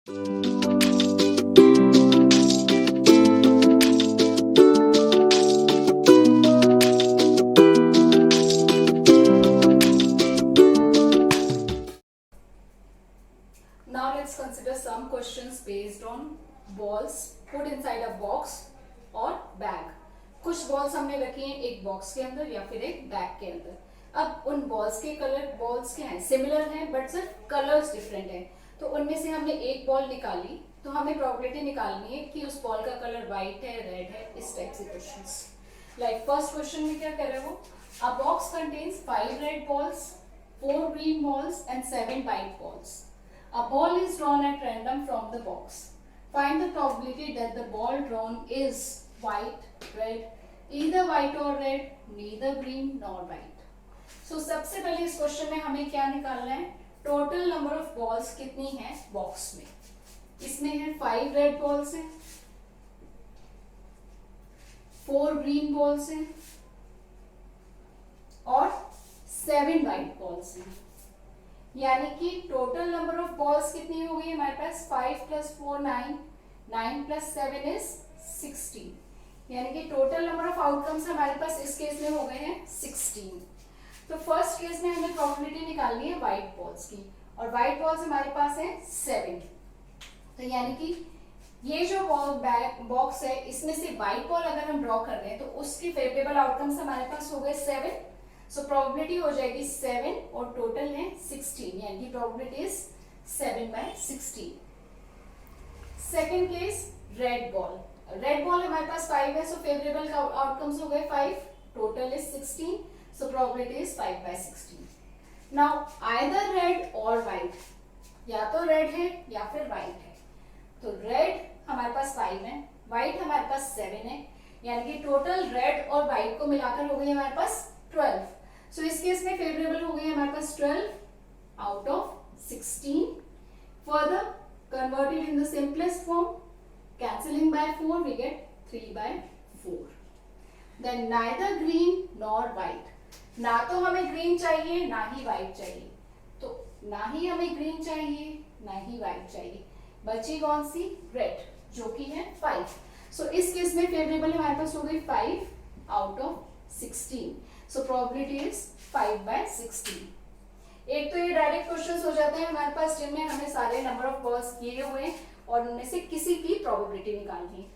Now let's consider some questions based on balls put inside a box और bag. कुछ balls हमने रखी हैं एक बॉक्स के अंदर या फिर एक बैग के अंदर. अब उन बॉल्स के कलर बॉल्स क्या हैं, सिमिलर हैं बट सिर्फ कलर्स डिफरेंट हैं. तो उनमें से हमने एक बॉल निकाली तो हमें प्रोबेबिलिटी निकालनी है कि उस बॉल का कलर व्हाइट है, रेड है, इस टाइप से क्वेश्चंस. लाइक फर्स्ट क्वेश्चन में क्या कह रहे हो, अ box contains 5 red balls, 4 green balls and 7 white balls. A ball is drawn at random from the box. Find the probability that the ball drawn is white, red, either white or red, neither green nor white. So सबसे पहले इस question में हमें क्या निकालना है, total number of balls कितनी है बॉक्स में. इसमें है 5 रेड बॉल्स हैं, 4 ग्रीन बॉल्स हैं और 7 व्हाइट बॉल्स हैं. यानी कि टोटल नंबर ऑफ बॉल्स कितनी हो गई हमारे पास, 5 + 4 9, 9 + 7 इज 16. यानी कि टोटल नंबर ऑफ आउटकम्स हमारे पास इस केस में हो गए हैं 16. तो फर्स्ट केस में हमें प्रोबेबिलिटी निकालनी है व्हाइट बॉल्स की और व्हाइट बॉल्स हमारे पास है 7. तो यानी कि ये जो बॉक्स है इसमें से व्हाइट बॉल अगर हम ड्रॉ कर रहे हैं तो उसकी फेवरेबल आउटकम्स हमारे पास हो गए 7. सो प्रोबेबिलिटी हो जाएगी 7 और टोटल है 16, यानी कि probability is 7/16. Second case red ball. Red ball हमारे पास 5 है, सो फेवरेबल आउटकम्स हो गए 5, total is 16, so probability is 5/16. Now either red और व्हाइट, या तो रेड है या फिर व्हाइट है. तो रेड हमारे पास 5 है, व्हाइट हमारे पास 7 है, यानी कि टोटल रेड और व्हाइट को मिलाकर हो गई हमारे पास 12. सो इस केस में फेवरेबल हो गई हमारे पास 12 out of 16. Further converted in the simplest form, cancelling by 4 we get 3/4. Then neither green nor white. ना तो हमें ग्रीन चाहिए ना ही व्हाइट चाहिए, तो ना ही हमें ग्रीन चाहिए ना ही व्हाइट चाहिए. बची कौन सी, रेड, जो कि है 5. सो इस केस में फेवरेबल हमारे पास हो गई 5 out of 16. So probability is 5/16. एक तो ये डायरेक्ट क्वेश्चंस हो जाते हैं हमारे पास जिनमें हमें सारे नंबर ऑफ बॉल्स दिए हुए हैं और उनमें से किसी की प्रोबेबिलिटी निकालनी है.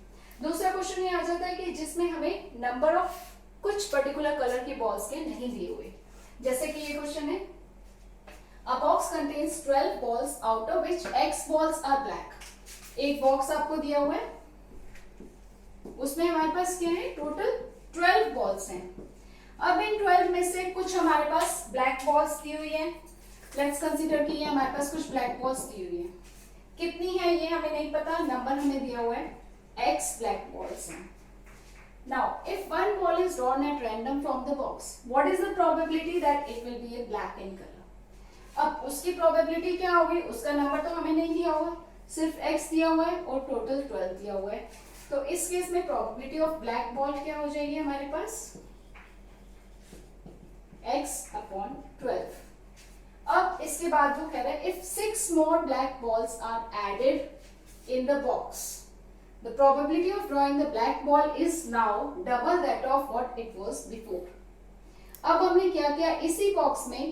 दूसरा क्वेश्चन ये आ जाता है कि जिसमें हमें नंबर ऑफ कुछ पर्टिकुलर कलर के बॉल्स के नहीं दिए हुए. जैसे कि ये क्वेश्चन है, a box contains 12 balls out of which x balls are black. एक बॉक्स आपको दिया हुआ है, उसमें हमारे पास क्या है, टोटल 12 बॉल्स हैं. अब इन 12 में से कुछ हमारे पास ब्लैक बॉल्स दी हुई है. लेट्स कंसीडर कि ये हमारे पास कुछ ब्लैक बॉल्स दी हुई है. कितनी है ये हमें नहीं पता, नंबर हमें दिया हुआ है x ब्लैक बॉल्स हैं. Now if one ball is drawn at random from the box, what is the probability that it will be A black in colour. अब उसकी प्रोबेबिलिटी क्या होगी, उसका नंबर तो हमें नहीं दिया हुआ, सिर्फ x दिया हुआ है और टोटल 12 दिया हुआ है. तो इस केस में प्रोबेबिलिटी ऑफ ब्लैक बॉल क्या हो जाएगी हमारे पास, x/12. अब इसके बाद वो कह रहा है, if 6 more black balls are added in the box, the probability of drawing the black ball is now double that of what it was before. अब हमने क्या किया, इसी बॉक्स में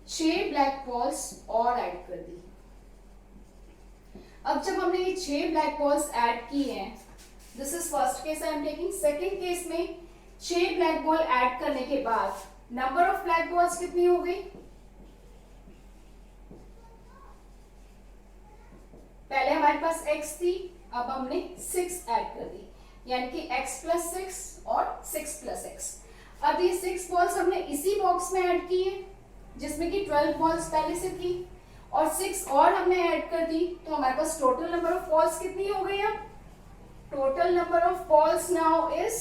6 ब्लैक बॉल्स और ऐड कर दी. अब जब हमने ये 6 ब्लैक बॉल्स ऐड की हैं, this is first case I am taking. Second case में 6 ब्लैक बॉल ऐड करने के बाद नंबर ऑफ ब्लैक बॉल्स कितनी हो गई, पहले हमारे पास x थी, अब हमने 6 ऐड कर दी, यानी कि x + 6 और 6 + x. अब ये 6 बॉल्स हमने इसी बॉक्स में ऐड की है जिसमें कि 12 बॉल्स पहले से थी और 6 और हमने ऐड कर दी. तो हमारे पास टोटल नंबर ऑफ बॉल्स कितनी हो गई. अब total number of balls now is,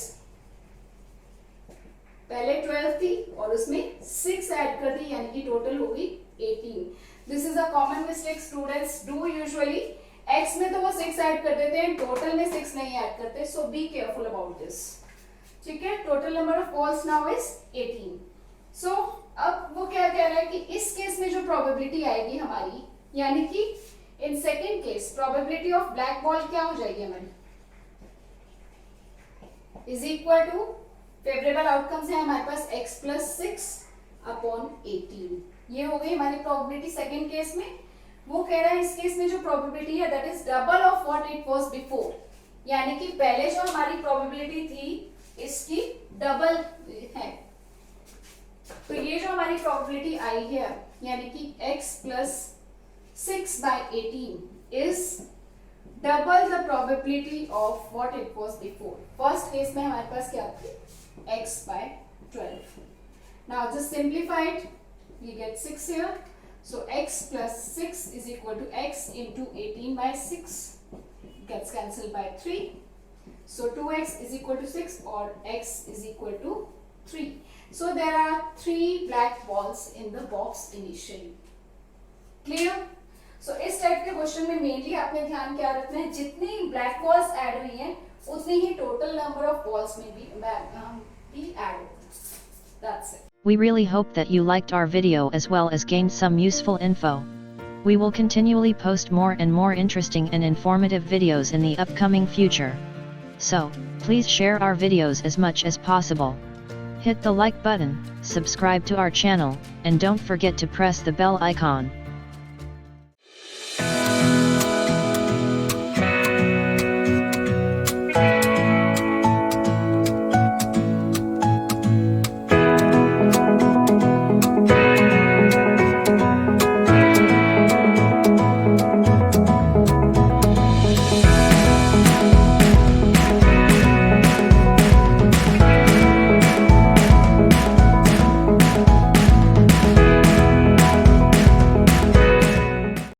पहले 12 थी और उसमें 6 ऐड कर दी, यानी कि टोटल होगी 18. This is a common mistake students do usually. x में तो वो 6 ऐड कर देते हैं, टोटल में 6 नहीं ऐड करते, सो बी केयरफुल अबाउट दिस. ठीक है, total number of balls now is 18. सो अब वो क्या कह रहा है कि इस केस में जो प्रोबेबिलिटी आएगी हमारी, यानी कि in second case probability of black ball क्या हो जाएगी हमारी, is equal to favourable outcomes है हमारे पास x प्लस 6/18, ये हो गई हमारी प्रोबेबिलिटी सेकेंड केस में। वो कह रहा है इस केस में जो प्रोबेबिलिटी है that is double of what it was before, यानी कि पहले जो हमारी प्रोबेबिलिटी थी इसकी डबल है। तो ये जो हमारी प्रोबेबिलिटी आई है यानी कि x plus 6/18 is double the probability of what it was before. First case में हमारे पास क्या थी, x/12। Now just simplify it, we get 6 here, so x plus 6 is equal to x into 18/6 gets cancelled by 3, so 2x is equal to 6 or x is equal to 3. So there are 3 black balls in the box initially. Clear? So इस type के question में mainly आपने ध्यान क्या रखना है, जितनी black balls add हुई हैं उतनी ही टोटल नंबर ऑफ बॉल्स में भी ऐड होगा। That's it. We really hope that you liked our video as well as gained some useful info. We will continually post more and more interesting and informative videos in the upcoming future. So, please share our videos as much as possible. Hit the like button, subscribe to our channel, and don't forget to press the bell icon.